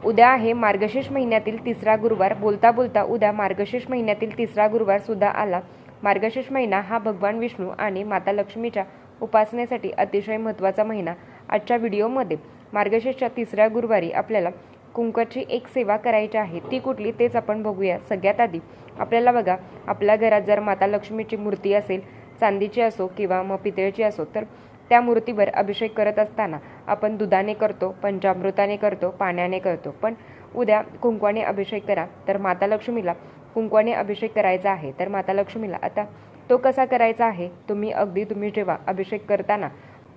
उद्या आहे मार्गशीर्ष महिन्यातील तिसरा गुरुवार. बोलता बोलता उद्या मार्गशीर्ष महिन्यातील तिसरा गुरुवार सुद्धा आला. मार्गशीर्ष महिना हा भगवान विष्णू आणि माता लक्ष्मीच्या उपासनेसाठी अतिशय महत्त्वाचा महिना. आजच्या व्हिडिओमध्ये मार्गशीर्षच्या तिसऱ्या गुरुवारी आपल्याला कुंकवाची एक सेवा करायची आहे. ती कुठली तेच आपण बघूया. सगळ्यात आधी आपल्याला बघा, आपल्या घरात जर माता लक्ष्मीची मूर्ती असेल, चांदीची असो किंवा मग पितळेची असो, तर त्या मूर्तीवर अभिषेक करत असताना आपण दुधाने करतो, पंचामृताने करतो, पाण्याने करतो. पण उद्या कुंकवाने अभिषेक करा. तर माता लक्ष्मीला कुंकवाने अभिषेक करायचा आहे. तर माता लक्ष्मीला आता तो कसा करायचा आहे, तुम्ही जेव्हा अभिषेक करताना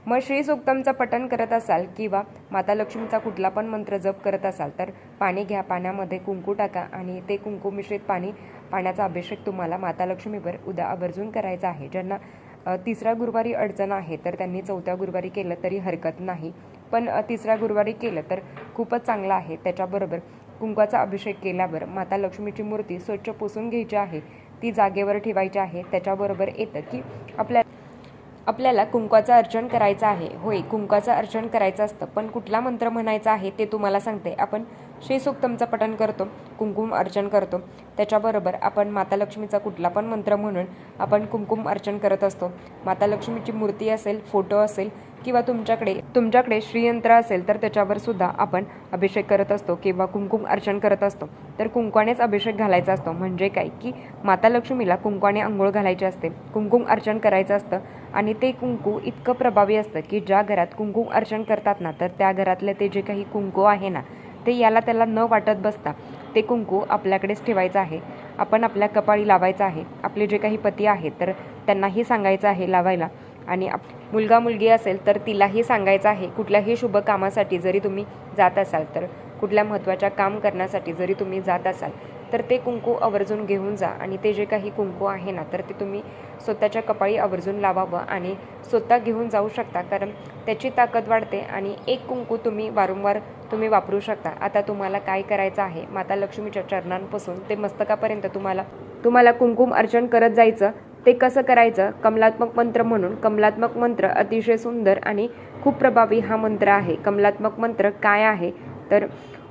मग श्री सूक्तमचं पठण करत असाल किंवा माता लक्ष्मीचा कुठला पण मंत्र जप करत असाल, तर पाणी घ्या, पाण्यामध्ये कुंकू टाका आणि ते कुंकू मिश्रित पाण्याचा अभिषेक तुम्हाला माता लक्ष्मीवर उद्या आवर्जून करायचा आहे. ज्यांना तिसऱ्या गुरुवारी अडचण आहे तर त्यांनी चौथ्या गुरुवारी केलं तरी हरकत नाही, पण तिसऱ्या गुरुवारी केलं तर खूपच चांगलं आहे. त्याच्याबरोबर कुंकवाचा अभिषेक केल्यावर माता लक्ष्मीची मूर्ती स्वच्छ पुसून घ्यायची आहे, ती जागेवर ठेवायची आहे. त्याच्याबरोबर येतं की आपल्याला कुंकवाचं अर्चन करायचं आहे. होय, कुंकवाचं अर्चन करायचं असतं, पण कुठला मंत्र म्हणायचा आहे ते तुम्हाला सांगते. आपण श्री सूक्तमचं पठण करतो, कुंकुम अर्चन करतो. त्याच्याबरोबर आपण माता लक्ष्मीचा कुठला पण मंत्र म्हणून आपण कुंकुम अर्चन करत असतो. माता लक्ष्मीची मूर्ती असेल, फोटो असेल किंवा तुमच्याकडे श्रीयंत्र असेल तर त्याच्यावर सुद्धा आपण अभिषेक करत असतो किंवा कुंकुम अर्चन करत असतो. तर कुंकवानेच अभिषेक घालायचा असतो. म्हणजे काय की माता लक्ष्मीला कुंकवाने आंघोळ घालायची असते, कुंकुम अर्चन करायचं असतं. आणि ते कुंकू इतकं प्रभावी असतं की ज्या घरात कुंकुम अर्चन करतात ना, तर त्या घरातले ते जे काही कुंकू आहे ना, ते याला त्याला न वाटत बसता ते कुंकू आपल्याकडेच ठेवायचं आहे. आपण आपल्या कपाळी लावायचं आहे. आपले जे काही पती आहेत तर त्यांनाही सांगायचं आहे लावायला. आणि मुलगा मुलगी असेल तर तिलाही सांगायचं आहे. कुठल्याही शुभ कामासाठी जरी तुम्ही जात असाल, तर कुठल्या महत्त्वाच्या काम करण्यासाठी जरी तुम्ही जात असाल, तर ते कुंकू आवर्जून घेऊन जा. आणि ते जे काही कुंकू आहे ना, तर ते तुम्ही स्वतःच्या कपाळी आवर्जून लावावं आणि स्वतः घेऊन जाऊ शकता, कारण त्याची ताकद वाढते. आणि एक कुंकू तुम्ही वारंवार वापरू शकता. आता तुम्हाला काय करायचं आहे, माता लक्ष्मीच्या चरणांपासून ते मस्तकापर्यंत तुम्हाला कुंकुम अर्चन करत जायचं. ते कसं करायचं, कमलात्मक मंत्र म्हणून. कमलात्मक मंत्र अतिशय सुंदर आणि खूप प्रभावी हा मंत्र आहे. कमलात्मक मंत्र काय आहे, तर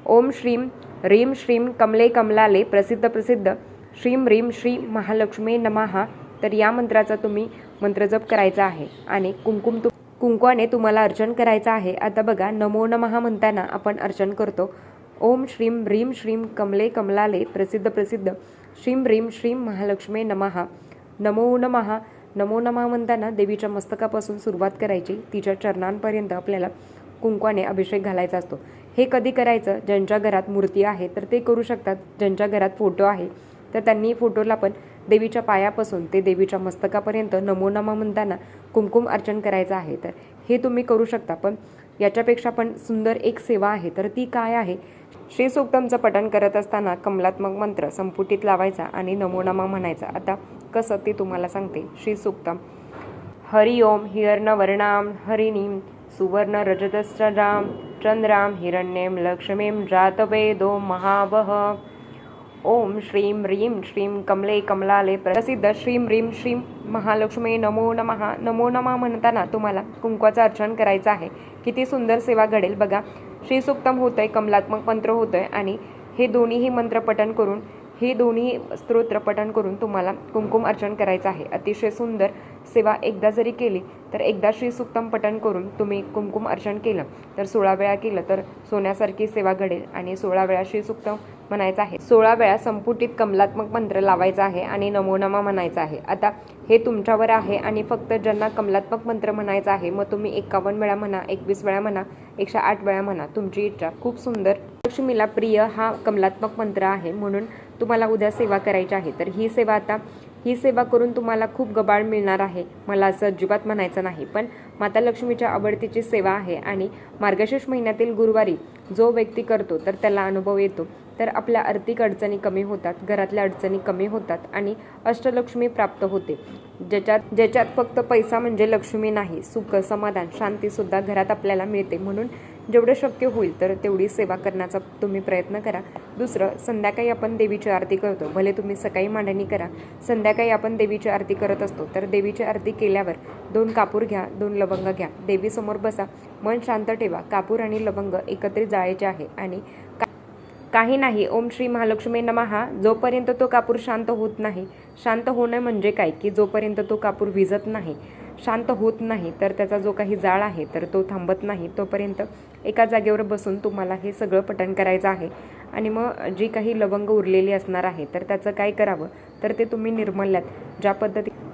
ओम श्रीम ह्रीम श्रीम कमले कमलाले प्रसिद्ध श्रीम ह्रीम श्री महालक्ष्मी नमः. तर या मंत्राचा तुम्ही मंत्रजप करायचा आहे आणि कुंकवाने तुम्हाला अर्चन करायचं आहे. आता बघा, नमो नमः म्हणताना आपण अर्चन करतो. ओम श्रीम ह्रीम श्रीम कमले कमलाले प्रसिद्ध श्रीम ह्रीम श्री महालक्ष्मी नमः. नमो नमः म्हणताना देवीच्या मस्तकापासून सुरुवात करायची. तिच्या चरणांपर्यंत आपल्याला कुंकवाने अभिषेक घालायचा असतो. हे कधी करायचं, ज्यांच्या घरात मूर्ती आहे तर ते करू शकतात. ज्यांच्या घरात फोटो आहे तर त्यांनी फोटोला पण देवीच्या पायापासून ते देवीच्या मस्तकापर्यंत नमो नमः म्हणताना कुंकुम अर्चन करायचं आहे. तर हे तुम्ही करू शकता. पण याच्यापेक्षा पण सुंदर एक सेवा आहे. तर ती काय आहे, श्री सूक्तमचं पठण करत असताना कमलात्मक मंत्र संपुटीत लावायचा आणि नमो नमः म्हणायचा. आता कसं ते तुम्हाला सांगते. श्री सूक्तम. हरि ओम हिरण्यवर्णाम हरिणीम सुवर्ण रजतस्रजाम चंद्राम हिरण्यम लक्ष्मीम जातवेदो महावह. ओम श्रीं ह्रीं श्रीं कमले कमलाले प्रसिद्ध श्रीं ह्रीं श्रीं महालक्ष्मी नमो नमः म्हणताना तुम्हाला कुंकवाचं अर्चन करायचं आहे. किती सुंदर सेवा घडेल बघा. श्री सूक्तम होतंय, कमलात्मक मंत्र होतोय आणि हे दोन्हीही मंत्र पठण करून, हे दोन्ही स्तोत्र पठण करून तुम्हाला कुंकुम अर्चन करायचं आहे. अतिशय सुंदर सेवा. एकदा जरी केली तर एकदा श्री सूक्तम पठण करून तुम्ही कुंकुम अर्चन केलं तर 16 वेळा केलं तर सोन्यासारखी सेवा घडेल. आणि 16 वेळा श्री सूक्तम म्हणायचं आहे, 16 वेळा संपुटीत कमलात्मक मंत्र लावायचा आहे आणि नमो नमः म्हणायचं आहे. आता हे तुमच्यावर आहे आणि फक्त ज्यांना कमलात्मक मंत्र म्हणायचा आहे, मग तुम्ही 51 वेळा म्हणा, 21 वेळा म्हणा, 108 वेळा म्हणा, तुमची इच्छा. खूप सुंदर लक्ष्मीला प्रिय हा कमलात्मक मंत्र आहे, म्हणून तुम्हाला उद्या सेवा करायची आहे. तर ही सेवा करून तुम्हाला खूप गबाळ मिळणार आहे. मला असं अजिबात म्हणायचं नाही, पण माता लक्ष्मीच्या आवडतीची सेवा आहे. आणि मार्गशीर्ष महिन्यातील गुरुवारी जो व्यक्ती करतो तर त्याला अनुभव येतो. तर आपल्या आर्थिक अडचणी कमी होतात, घरातल्या अडचणी कमी होतात आणि अष्टलक्ष्मी प्राप्त होते. ज्याच्यात फक्त पैसा म्हणजे लक्ष्मी नाही, सुख, समाधान, शांतीसुद्धा घरात आपल्याला मिळते. म्हणून जेवढं शक्य होईल तर तेवढी सेवा करण्याचा तुम्ही प्रयत्न करा. दुसरं, संध्याकाळी आपण देवीची आरती करतो. भले तुम्ही सकाळी मांडणी करा, संध्याकाळी आपण देवीची आरती करत असतो. तर देवीची आरती केल्यावर 2 कापूर घ्या, 2 लवंग घ्या, देवीसमोर बसा, मन शांत ठेवा. कापूर आणि लवंग एकत्रित जाळायचे आहे आणि काही नाही. ओम श्री महालक्ष्मी नमः. जोपर्यंत तो कापूर शांत होत नाही, शांत होणं म्हणजे काय की जोपर्यंत तो कापूर विझत नाही, शांत होत नाही, तर त्याचा जो काही जाळ आहे तर तो थांबत नाही, तोपर्यंत एका जागेवर बसून तुम्हाला हे सगळं पठण करायचं आहे. आणि मग जी काही लवंग उरलेली असणार आहे तर त्याचं काय करावं, तर ते तुम्ही निर्मल्यात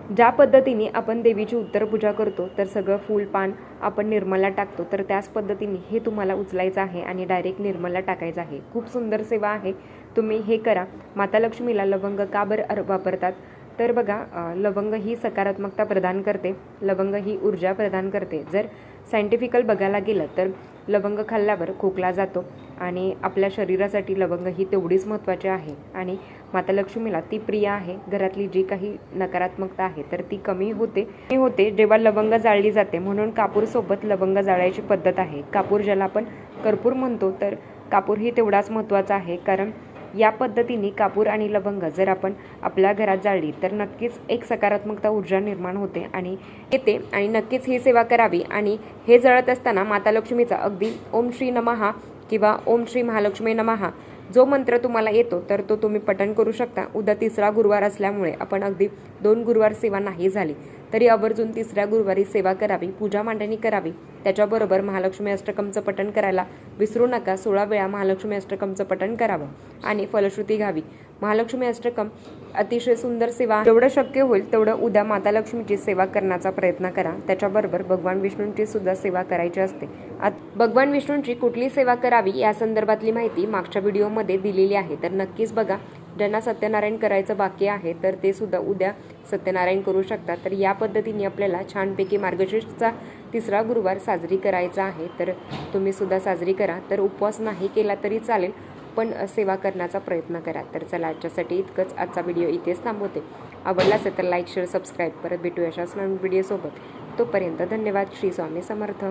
ज्या पद्धतीने आपण देवीची उत्तरपूजा करतो तर सगळं फूल पान आपण निर्मला टाकतो, तर त्याच पद्धतीने हे तुम्हाला उचलायचं आहे आणि डायरेक्ट निर्मला टाकायचं आहे. खूप सुंदर सेवा आहे, तुम्ही हे करा. माता लक्ष्मीला लवंग का बरं वापरतात, तर बघा लवंग ही सकारात्मकता प्रदान करते, लवंग ही ऊर्जा प्रदान करते. जर सायंटिफिकल बघायला गेलं तर लवंग खाल्ल्यावर खोकला जातो आणि आपल्या शरीरासाठी लवंग ही तेवढीच महत्त्वाची आहे. आणि माता लक्ष्मीला ती प्रिय आहे. घरातली जी काही नकारात्मकता आहे तर ती कमी होते जेव्हा लवंग जाळली जाते. म्हणून कापूरसोबत लवंग जाळायची पद्धत आहे. कापूर ज्याला आपण कर्पूर म्हणतो, तर कापूर ही तेवढाच महत्त्वाचा आहे. कारण या पद्धतीने कापूर आणि लवंग जर आपण आपल्या घरात जाळली तर नक्कीच एक सकारात्मकता ऊर्जा निर्माण होते आणि येते. आणि नक्कीच ही सेवा करावी. आणि हे जळत असताना माता लक्ष्मीचा अगदी ओम श्री नमः किंवा ओम श्री महालक्ष्मी नमः जो मंत्र तुम्हाला येतो तर तो तुम्ही पठण करू शकता. उद्या तिसरा गुरुवार असल्यामुळे आपण अगदी 2 गुरुवार सेवा नाही झाली तरी आवर्जून तिसऱ्या गुरुवारी सेवा करावी, पूजा मांडणी करावी. त्याच्याबरोबर महालक्ष्मी अष्टकमचं पठण करायला विसरू नका. 16 वेळा महालक्ष्मी अष्टकमचं पठण करावं आणि फलश्रुती घ्यावी. महालक्ष्मी अष्टकम अतिशय सुंदर सेवा. जेवढं शक्य होईल तेवढं उद्या माता लक्ष्मीची सेवा करण्याचा प्रयत्न करा. त्याच्याबरोबर भगवान विष्णूंची सुद्धा सेवा करायची असते. भगवान विष्णूंची कुठली सेवा करावी या संदर्भातली माहिती मागच्या व्हिडिओमध्ये दिलेली आहे, तर नक्कीच बघा. ज्यांना सत्यनारायण करायचं बाकी आहे तर ते सुद्धा उद्या सत्यनारायण करू शकतात. तर या पद्धतीने आपल्याला छानपैकी मार्गशीर्षचा तिसरा गुरुवार साजरी करायचा आहे, तर तुम्ही सुद्धा साजरी करा. तर उपवास नाही केला तरी चालेल, पण सेवा करण्याचा प्रयत्न करा. तर चला, आजच्यासाठी इतकंच. आजचा व्हिडिओ इथेच थांबवते. आवडला असेल तर लाईक, शेअर, सबस्क्राईब. परत भेटूया अशाच नवीन व्हिडिओसोबत. तोपर्यंत धन्यवाद. श्री स्वामी समर्थ.